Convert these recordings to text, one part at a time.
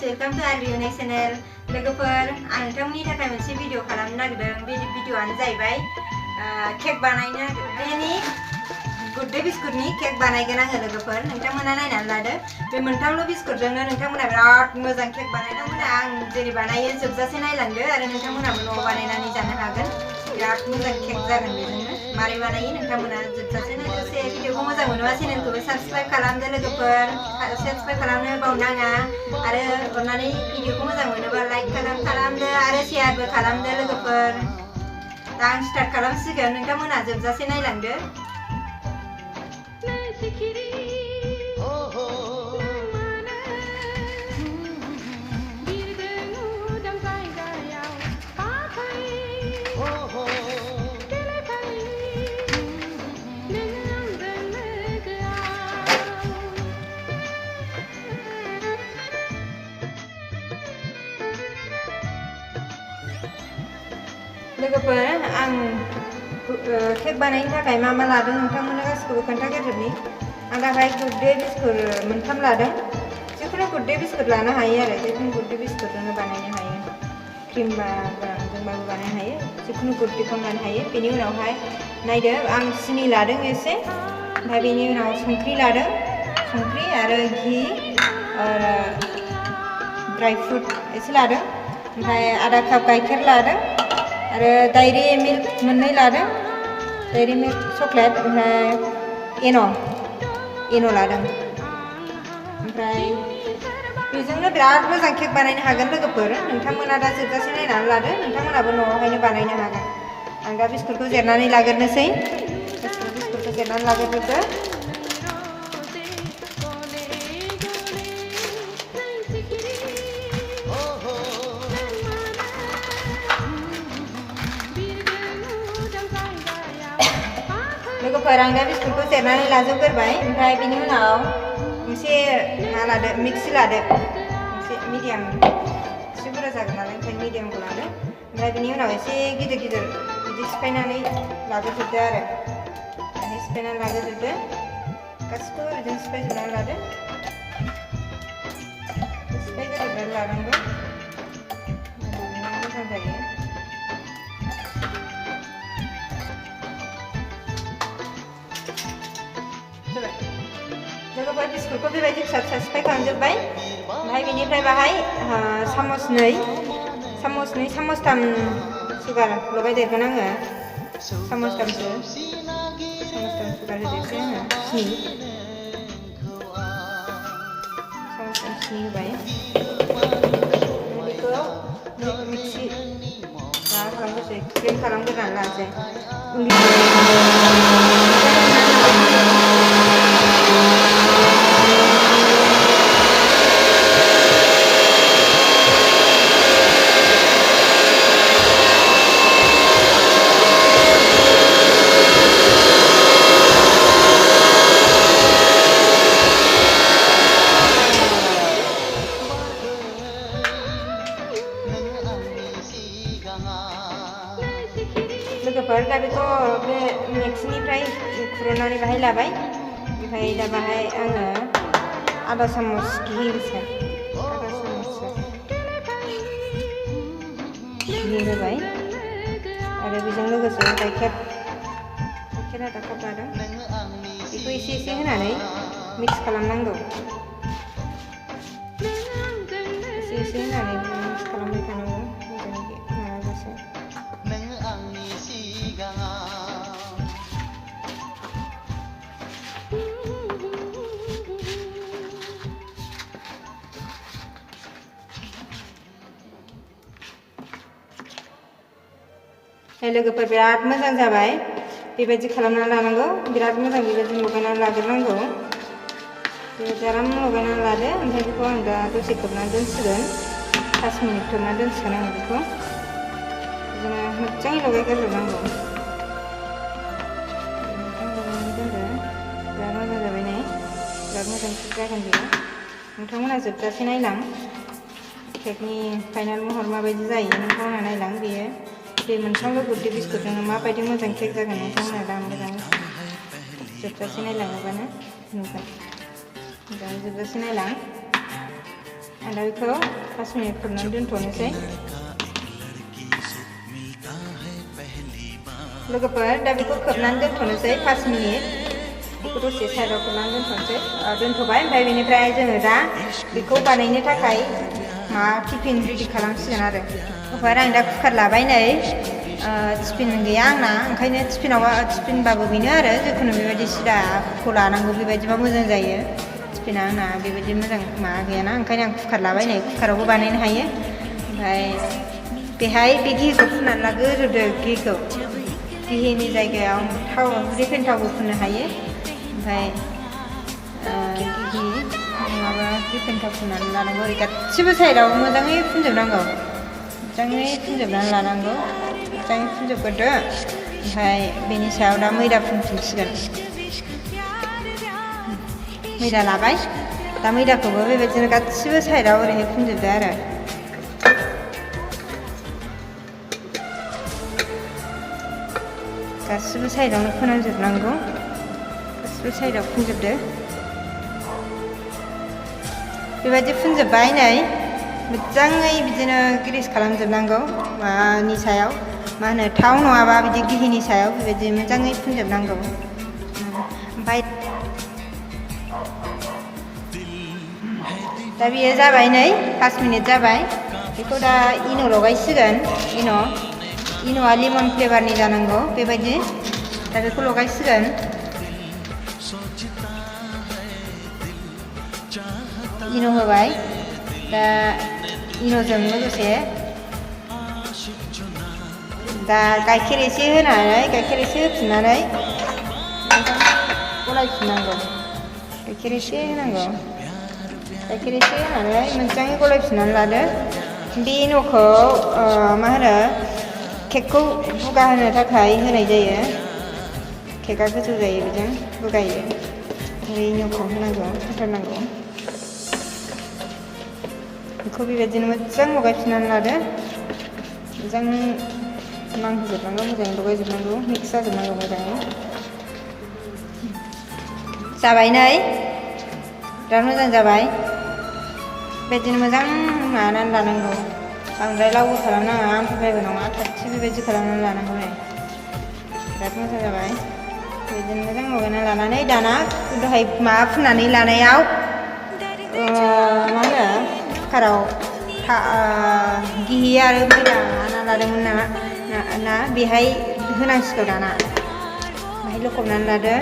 guys, welcome to our new channel. लोगोफोर आं नोंथांमोननि थाखाय मोनसे भिडिअ खालामनो नागिरदों। बे भिडिअआनो जाहैबाय केक बानायनो बेनि गुड्डे बिस्कुटनि केक बानायगोन आङो लोगोफोर। नोंथांमोना नायनानै लादो। बे मोनथामल' बिस्कुटजोंनो नोंथांमोना बिराद मोजां केक बानायनो आं जेरै बानायो जोबजासे नायलांदो आरो नोंथांमोनाबो न'आव बानायनानै जानो हागोन। बिराद मोजां केक जागोन बेजोंनो। मारै बानायो नोंथांमोना जोबजासे नायदोसे। भिडिअखौ मोजां मोनोबा चेनेलखौबो साबस्क्राइब खालामदो लोगोफोर। साबस्क्राइब खालामनो बावनाङा आरो अननानै भिडिअखौ मोजां मोनोबा लाइक खालामदो आरो शेयारबो खालामदो लोगोफोर। दा आं स्टार्ट खालामसिगोन, नोंथांमोना जोबजासे नायलांदो। लोगोफोर आं केक बानायनो थाखाय मा मा लादों नोंथांमोननो गासिखौबो खोन्थाग्रोजोबनि। आं दाहाय गुड्डे बिस्कुट मोनथाम लादों। जिखुनु गुड्डे बिस्कुट लानो हायो आरो जिखुनु गुड्डे बिस्कुटजोंनो बानायनो हायो। क्रिम गोनांजोंबाबो बानायनो हायो, जिखुनु गुड्डेखौनो लानो हायो। बेनि उनावहाय नायदो आं सिनि लादों एसे, ओमफ्राय बेनि उनाव संख्रि लादों, संख्रि आरो घि आरो ड्राई फ्रुट एसे लादों, ओमफ्राय आधा काप गाइखेर लादों आरो डायरी मिल्क मोननै लादों, डायरी मिल्क चकलेट, ओमफ्राय एन' लादों। ओमफ्राय बेजोंनो बिराद मोजां केक बानायनो हागोन लोगोफोर। नोंथांमोना दा जोबजासे नायनानै लादो, नोंथांमोनाबो न'आवहायनो बानायनो हागोन। आं दा बिस्कुटखौ जिरनानै लाग्रोनोसै। बिस्कुटखौ जिरनानै लाग्रोजोबदो। लोगोफोर आं दा बिस्कुटखौ जिरनानै लाजोबग्रोबाय। ओमफ्राय बेनि उनाव मोनसे मा लादो, मिक्सि लादो, मोनसे मिडियाम, एसे बुरजा जागोन नालाय ओंखायनो मिडियामखौ लादो। ओमफ्राय बेनि उनाव एसे गिदिर गिदिर बिदि सिफायनानै लाग्रोजोबदो आरो सिफायनानै लाग्रोजोबदो। गासिखौबो बिदिनो सिफायजोबनानै लादो। सिफायग्रोजोबनानै लानांगौ, मोजां जायो। लोगोफोर बिस्कुटखौ बेबायदि फिसा फिसा सिफाय खालामजोब्बाय। ओमफ्राय बेनिफ्राय बाहाय सामसनै सामसथाम सुगार लगायदेरगोन आङो। सामसथामसो सुगार होदेरसै आङो। सामसथाम सिनि होबाय। बेखौ मिक्सि माबा खालामग्रोसै, ग्रेन्ड खालामग्रोनानै लानोसै। लोगोफोर दा बेखौ बे मिक्सिनिफ्राय खुरनानै बाहाय लाबाय। ओमफ्राय दा बाहाय आङो आधा चामच घि होसै, आधा चामचसो घि होबाय आरो बेजों लोगोसे गाइखेर आधा काप लादों। बेखौ एसे एसे होनानै मिक्स खालामनांगौ। एसे एसे होनानै मिक्स खालामबाय थानांगौ मोजाङै माबाजासे। लोगोफोर बिराद मोजां जाबाय। बेबायदि खालामनानै लानांगौ, बिराद मोजां बेबायदि लगायनानै लाग्रोनांगौ। बेबायदि आराम लगायनानै लादो। ओमफ्राय बेखौ आं दा दसे खोबनानै दोनसिगोन, 5 मिनिट खोबनानै दोनसिगोन आङो बेखौ। बिदिनो मोजाङै लगायग्रोजोबनांगौ। लगायनानै दोनदो, बिराद मोजां जाबाय नै, बिराद मोजां केक जागोन बेयो। नोंथांमोना जोबजासे नायलां, केकनि फाइनाल महर माबायदि जायो नोंथांमोना नायलां। बेयो बे मोनथामल' गुड्डे बिस्कुटजोंनो माबायदि मोजां केक जागोन नोंथांमोना दा मोजां जोबजासे नायलाङोबानो नुगोन। मोजाङै जोबजासे नायलां। आं दा बेखौ 5 मिनिट खोबनानै दोनथ'नोसै लोगोफोर दा बेखौ खोबनानै दोनथ'नोसै 5 मिनिट बेखौ दसे साइडआव खोबनानै दोनथ'नोसै दोनथ'बाय ओमफ्राय बेनिफ्राय जोङो दा बेखौ बानायनो थाखाय टिफिन रेडि खालामसिगोन आरो ओमफ्राय आं दा कुकार लाबाय नै टिफिन गैया आंना ओंखायनो टिफिनबाबो बेनो आरो जिखुनु बेबायदि सिदाखौ लानांगौ बेबायदिबा मोजां जायो टिफिना आंना बेबायदि मोजां गैयाना ओंखायनो आं कुकार लाबाय नै कुकारावबो बानायनो हायो ओमफ्राय बेहाय बे घिखौ फुननानै लाग्रोदो घिनि जायगायाव थाव रिफाइन थावबो फुननो हायो ओमफ्राय घि नङाबा रिफाइन थाव फुननानै लानांगौ ओरै गासिबो साइडआव मोजाङै फुनजोबनांगौ मोजाङै फुनजोबग्रोदो ओमफ्राय बेनि सायाव दा मैदा फुनफिनसिगोन मैदा लाबाय दा मैदाखौबो बेबायदिनो गासिबो साइडआव ओरैहाय फुनजोबदो आरो गासिबो साइडआवनो फोनांजोबनांगौ गासिबो साइडआव फुनजोबदो बेबायदि फुनजोब्बाय नै मोजाङै बिदिनो ग्रिस खालामजोबनांगौ मानि सायाव मा होनो थाव नङाबा बिदि घिनि सायाव बेबायदि मोजाङै फुनजोबनांगौ ओमफ्राय दा बेयो जाबाय नै 5 मिनिट जाबाय बेखौ दा इन' लगायसिगोन इन'आ लेमन फ्लेभारनि जानांगौ बेबायदि दा बेखौ लगायसिगोन इन' होबाय दा इन'जों लोगोसे दा गाइखेर एसे होफिननानै गलायफिननांगौ गाइखेर एसे होनानै मोजाङै गलायफिननानै लादो बे इन'खौ मा होनो केकखौ बुगा होनो थाखाय होनाय जायो केकआ गोजौ जायो बेजों बुगायो ओमफ्राय इन'खौ होथारनांगौ बेखौ बेबायदिनो मोजां लगायफिननानै लादो मोजां नांहोजोबनांगौ मोजाङै लगायजोबनांगौ मिक्स जाजोबनांगौ मोजाङै जाबाय नै बिराद मोजां जाबाय बेबायदिनो मोजां माबानानै लानांगौ बांद्राय लावबो खालामनाङा ओमफ्रायबो नङा थागथि बेबायदि खालामनानै लानांगौ नै बिराद मोजां जाबाय बेबायदिनो मोजां लगायनानै लानानै दाना दहाय माबा फुननानै लानायाव मा होनो कुकाराव घि आरो मैदा ना लादोंमोन ना बेहाय होनांसिगौ दाना बेहाय लखबनानै लादो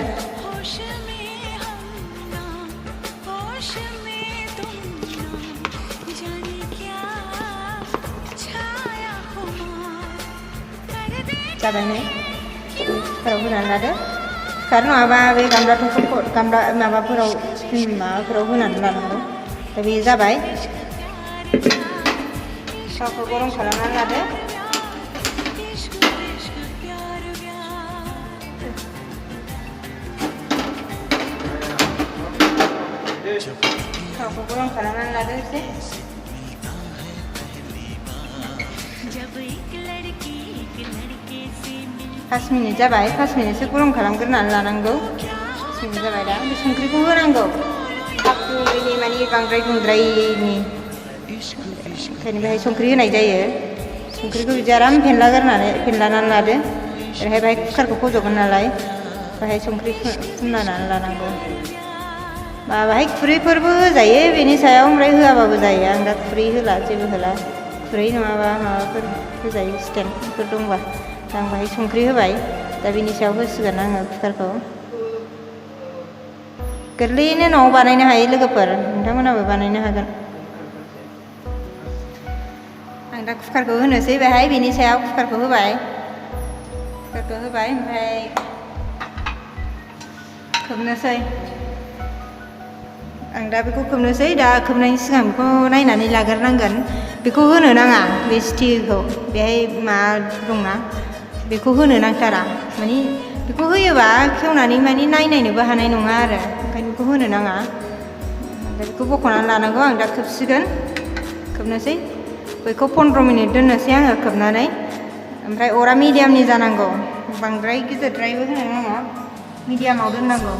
जाबाय नै कुकाराव होनानै लादो कुकार नङाबा बे गामला माबाफोराव टिफिन माबाफोराव होनानै लानांगौ दा बेयो जाबाय थावखौ गरम खालामनानै लादो थावखौ गरम खालामनानै लादो एसे 5 मिनिट जाबाय 5 मिनिटसो गरम खालामग्रोनानै लानांगौ 5 मिनिट जाबाय दा बे संख्रिखौ होनांगौ थाबनि माने बांद्राय दुंद्रायनि ओंखायनो बेहाय संख्रि होनाय जायो संख्रिखौ बिदि आराम फेनलानानै लादो ओरैहाय बाहाय कुकारखौ फज'गोन नालाय बाहाय संख्रि फुननानै लानांगौ बाहाय खुरैफोरबो होजायो बेनि सायाव ओमफ्राय होआबाबो जायो आं दा खुरै होला जेबो होला खुरै नङाबा माबाफोर होजायो स्टेन्डफोर दंबा आं बाहाय संख्रि होबाय दा बेनि सायाव होसिगोन आङो कुकारखौ गोरलैयैनो न'आव बानायनो हायो लोगोफोर नोंथांमोनाबो बानायनो हागोन आं दा कुकारखौ होनोसै बेहाय बेनि सायाव कुकारखौ होबाय ओमफ्राय खोबनोसै आं दा बेखौ खोबनोसै दा खोबनायनि सिगां बेखौ नायनानै लाग्रोनांगोन बेखौ होनो नाङा बे स्टिलखौ बेहाय माबा दंना बेखौ होनो नांथारा माने बेखौ होयोबा खेवनानै माने नायनोबो हानाय नङा आरो ओंखायनो बेखौ होनो नाङा बेखौ बख'नानै लानांगौ आं दा खोबनोसै बेखौ 15 मिनिट दोननोसै आङो खोबनानै ओमफ्राय अरा मिडियामनि जानांगौ बांद्राय गिदिरद्रायबो होनो नाङा मिडियामाव दोननांगौ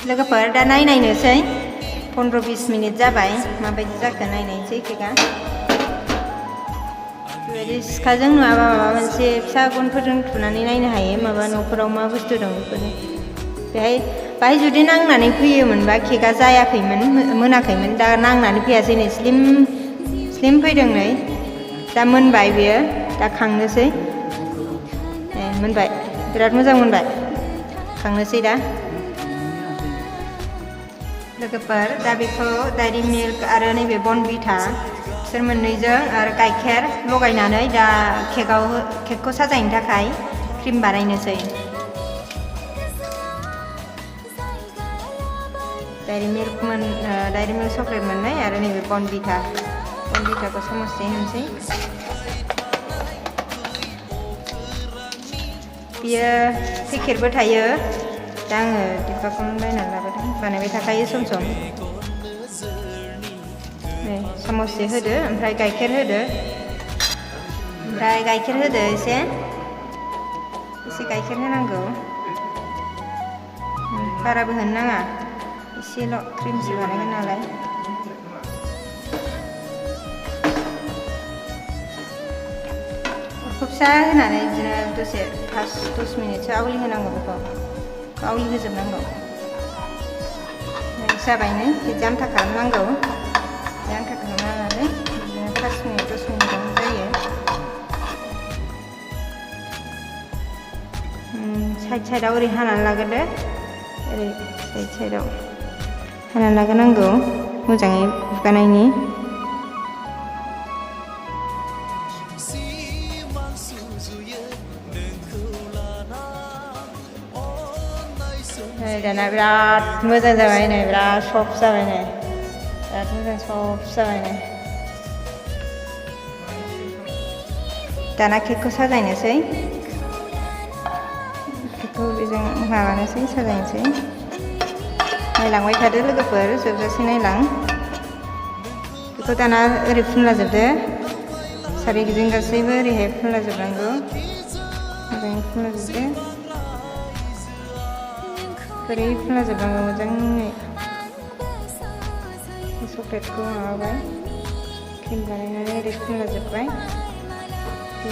लोगोफोर दा नायनोसै 15-20 मिनिट जाबाय माबायदि जाखो नायनायसै केकआ बेबायदि सिखाजों नङाबा माबा मोनसे फिसा गनफोरजों थुनानै नायनो हायो माबा न'फोराव मा बुस्थु दं बेफोरो बाहाय जुदि नांनानै फैयोमोनबा केकआ जायाखैमोन मोनाखैमोन दा नांनानै फैयासै नै स्लिम फैदों नै दा मोनबाय बेयो दा खांनोसै मोनबाय बिराद मोजां मोनबाय खांनोसै दा लोगोफोर दा बेखौ डायरी मिल्क आरो नैबे बर्नभिटा बिसोर मोननैजों आरो गाइखेर लगायनानै दा केकखौ साजायनो थाखाय क्रिम बानायनोसै डायरी मिल्क चक्लेट मोननै आरो नैबे बर्नभिटाखौ सामससे होनोसै बियो पेकेटबो थायो दा आङो डिब्बाखौनो बायनानै लाबोदों बानायबाय थाखायो सम नै सामससे होदो ओमफ्राय गाइखेर होदो एसे गाइखेर होनांगौ बाराबो होनो नाङा एसेल' क्रिमसो बानायगोन नालाय फिसा होनानै बिदिनो दसे 5-10 मिनिटसो आवलि होनांगौ बेखौ आवलि होजोबनांगौ जाबायनो बिदि आमथा खालामनांगौ आमथा खालामना लादो बिदिनो 5 मिनिट 10 मिनिटआवनो जायो साइडआव ओरै हानानै लाग्रोदो ओरै साइडआव हानानै लाग्रोनांगौ मोजाङै गुगानायनि दाना बिराद मोजां जाबाय नै बिराद सफ्ट जाबाय नै बिराद मोजां सफ्ट जाबाय नै दाना केकखौ साजायनोसै केकखौ बेजों माबानोसै साजायनोसै नायलांबाय थादो लोगोफोर जोबजासे नायलां बेखौ दाना ओरै फुनलाजोबदो सारिगिदिं गासैबो ओरैहाय फुनलाजोबनांगौ मोजाङै फुनलाजोबदो ओरै फुनलाजोबनांगौ मोजाङै चक्लेटखौ माबाबाय क्रिम बानायनानै ओरै फुनलाजोब्बाय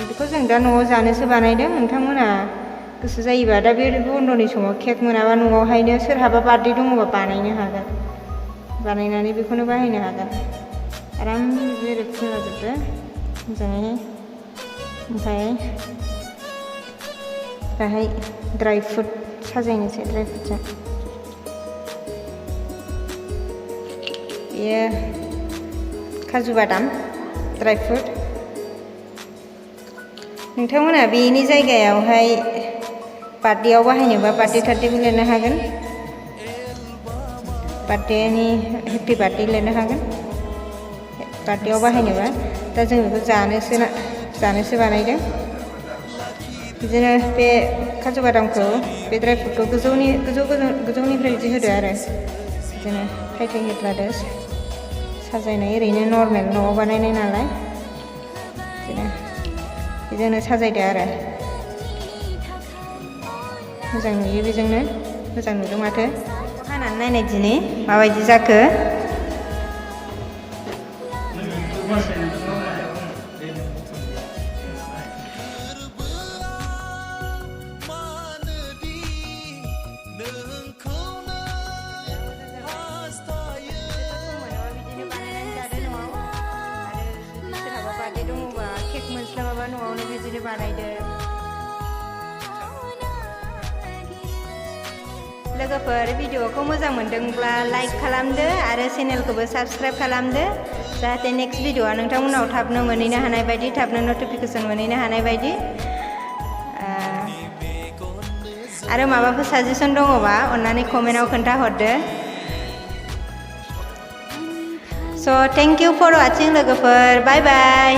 बेखौ जों दा न'आव जानोसो बानायदों नोंथांमोना गोसो जायोबा दा बे बन्द'नि समाव केक मोनाबा न'आवहायनो सोरहाबा बार्थडे दङबा बानायनो हागोन बानायनानै बेखौनो बाहायनो हागोन आराम ओरै फुनलाजोबदो मोजाङै ओमफ्राय बाहाय ड्राई फ्रुट साजायनोसै ड्राई फ्रुटजों बेयो काजु बादाम ड्राई फ्रुट नोंथांमोना बेनि जायगायावहाय बार्थडेआव बाहायनोबा बार्थडे थार्थडेबो लिरनो हागोन बार्थडेनि हेपि बार्थडे लिरनो हागोन बार्थडेआव बाहायनोबा दा जों बेखौ जानोसो बानायदों बिदिनो बे काजु बादामखौ बे ड्राई फ्रुटखौ गोजौनिफ्राय बिदि होदो आरो बिदिनो थाइथाय होद्लादो साजायनाय ओरैनो नर्मेल न'आव बानायनाय नालाय बिदिनो साजायदो आरो मोजां नुयो बेजोंनो मोजां नुदों माथो हानानै नायनाय दिनै माबायदि जाखो न'आवनो बिदिनो बानायदो लोगोफोर भिडिअखौ मोजां मोनदोंब्ला लाइक खालामदो आरो चेनेलखौबो साबस्क्राइब खालामदो जाहाथे नेक्स्ट भिडिअआ नोंथांमोनाव थाबनो मोनहैनो हानाय बायदि थाबनो नटिफिकेसन मोनहैनो हानाय बायदि आरो माबाफोर साजेसन दङबा अन्नानै कमेन्टआव खोन्थाहरदो स' थेंक इउ फर वाचिं लोगोफोर बाय बाय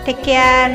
टेक केयार